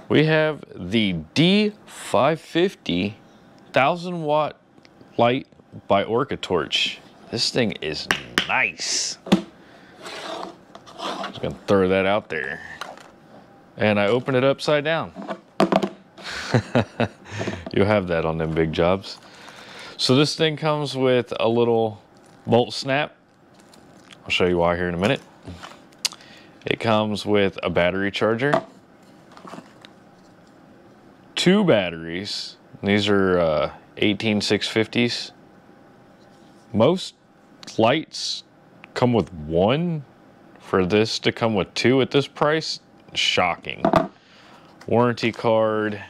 We have the D550 1000-watt light by Orcatorch. This thing is nice. Just gonna throw that out there. And I open it upside down. You'll have that on them big jobs. So this thing comes with a little bolt snap. I'll show you why here in a minute. It comes with a battery charger, 2 batteries. These are 18650s. Most lights come with 1. For this to come with 2 at this price, shocking. Warranty card.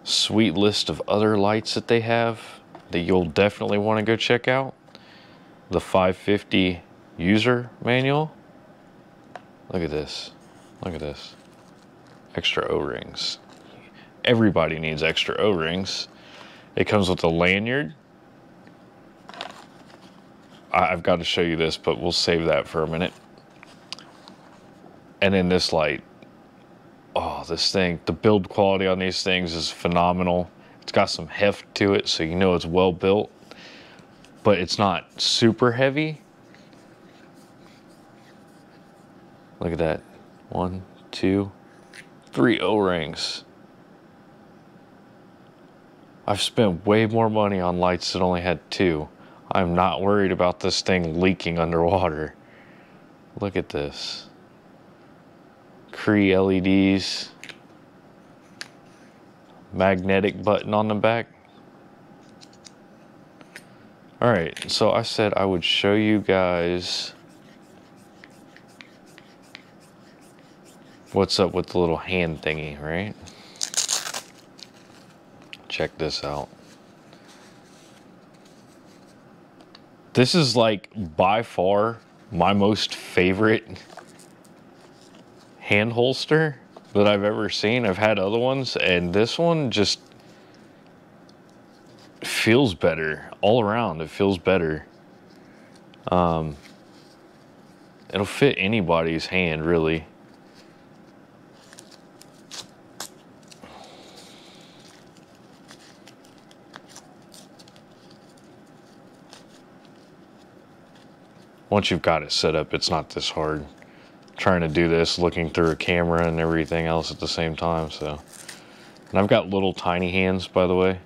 Sweet list of other lights that they have that you'll definitely want to go check out. The 550 user manual. Look at this. Look at this. Extra O-rings. Everybody needs extra O-rings. It comes with a lanyard. I've got to show you this, but we'll save that for a minute. And then this light. Oh, this thing. The build quality on these things is phenomenal. It's got some heft to it, so you know it's well built. But it's not super heavy. Look at that. 1, 2, 3 O-rings. I've spent way more money on lights that only had 2. I'm not worried about this thing leaking underwater. Look at this. Cree LEDs. Magnetic button on the back. Alright, so I said I would show you guys what's up with the little hand thingy, right? Check this out. This is like by far my most favorite hand holster that I've ever seen. I've had other ones, and this one just feels better all around. It feels better. It'll fit anybody's hand, really. Once you've got it set up, it's not this hard. Trying to do this, looking through a camera and everything else at the same time, so. And I've got little tiny hands, by the way,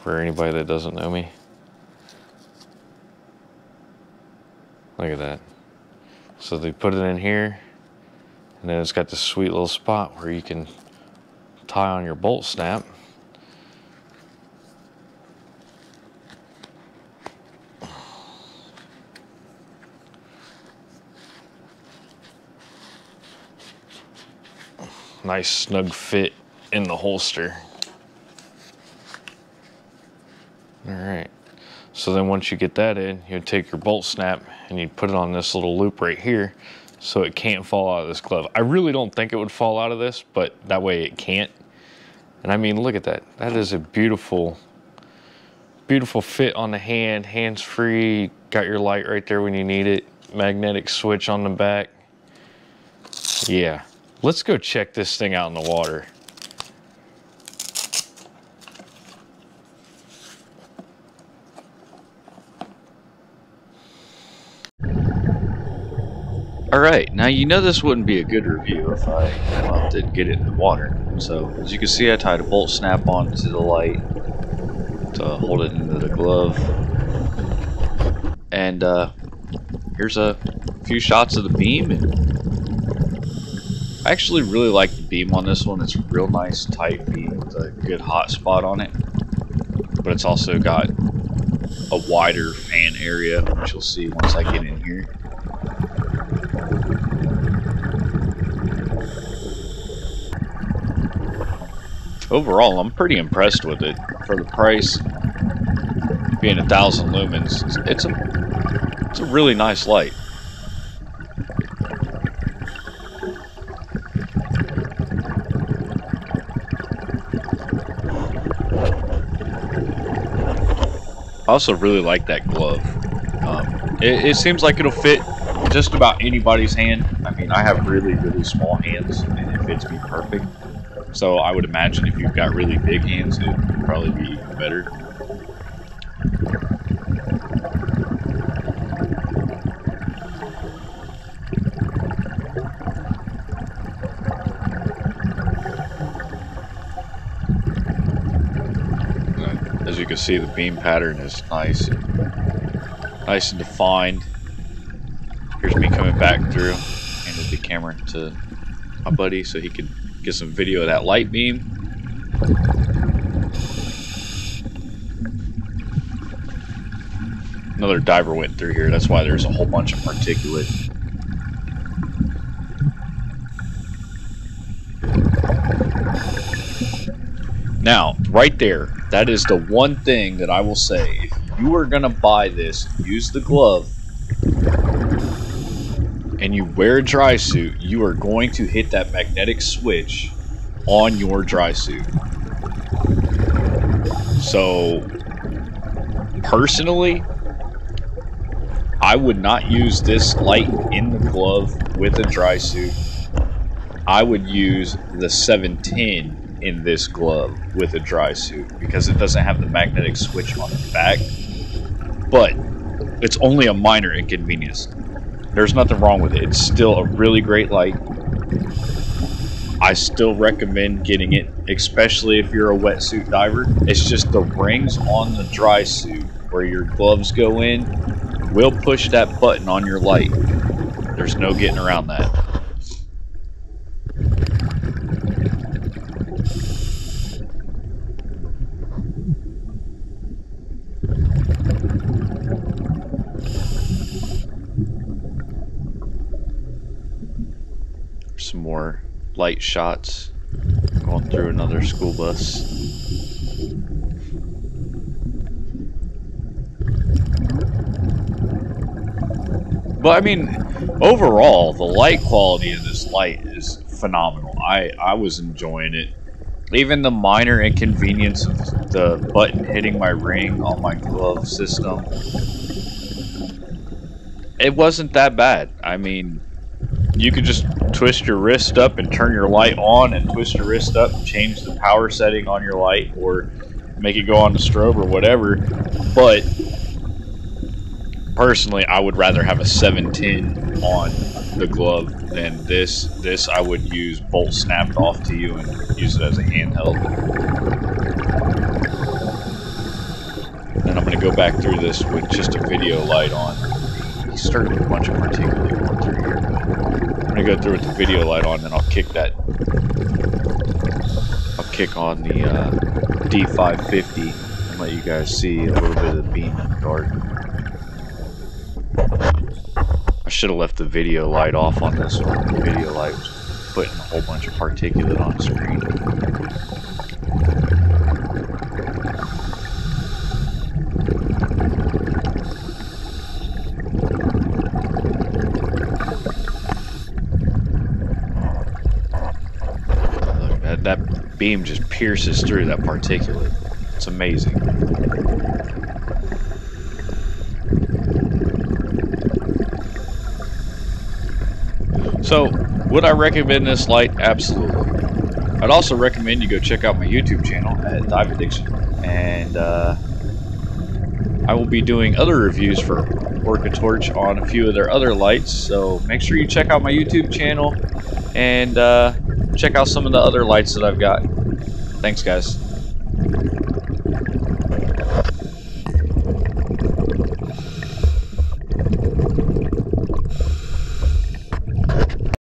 for anybody that doesn't know me. Look at that. So they put it in here, and then it's got this sweet little spot where you can tie on your bolt snap. Nice snug fit in the holster. All right, so then once you get that in, you'd take your bolt snap and you'd put it on this little loop right here so it can't fall out of this glove. I really don't think it would fall out of this, but that way it can't. And I mean, look at that. That is a beautiful, beautiful fit on the hand, hands-free. Got your light right there when you need it. Magnetic switch on the back. Yeah. Let's go check this thing out in the water. Alright, now you know this wouldn't be a good review if I didn't get it in the water. So, as you can see, I tied a bolt snap onto the light to hold it into the glove. And here's a few shots of the beam. And I actually really like the beam on this one. It's a real nice tight beam with a good hot spot on it. But it's also got a wider fan area, which you'll see once I get in here. Overall, I'm pretty impressed with it. For the price, being 1,000 lumens, it's a really nice light. I also really like that glove. It seems like it'll fit just about anybody's hand. I mean, I have really, really small hands, and it fits me perfect. So I would imagine if you've got really big hands, it would probably be even better. As you can see, the beam pattern is nice and defined. Here's me coming back through. Handed the camera to my buddy so he could get some video of that light beam. Another diver went through here. That's why there's a whole bunch of particulate. Now, right there, that is the one thing that I will say. If you are going to buy this, use the glove, and you wear a dry suit, you are going to hit that magnetic switch on your dry suit. So, personally, I would not use this light in the glove with a dry suit. I would use the 710 in this glove with a dry suit because it doesn't have the magnetic switch on the back. But it's only a minor inconvenience. There's nothing wrong with it. It's still a really great light. I still recommend getting it, especially if you're a wetsuit diver. It's just the rings on the dry suit where your gloves go in will push that button on your light. There's no getting around that. Some more light shots going through another school bus. But I mean, overall, the light quality of this light is phenomenal. I was enjoying it. Even the minor inconvenience of the button hitting my ring on my glove system, it wasn't that bad. I mean, you could just twist your wrist up and turn your light on, and twist your wrist up and change the power setting on your light, or make it go on the strobe or whatever. But personally, I would rather have a 710 on the glove than this. This I would use bolt snapped off to you and use it as a handheld. And I'm going to go back through this with just a video light on. He started with a bunch of particulate going through here. I'm going to go through with the video light on, and I'll kick on the D550 and let you guys see a little bit of the beam in the dark. I should have left the video light off on this one. The video light was putting a whole bunch of particulate on the screen. Look, that beam just pierces through that particulate. It's amazing. So, would I recommend this light? Absolutely. I'd also recommend you go check out my YouTube channel at Dive Addiction, and I will be doing other reviews for Orcatorch on a few of their other lights, so make sure you check out my YouTube channel and check out some of the other lights that I've got. Thanks, guys.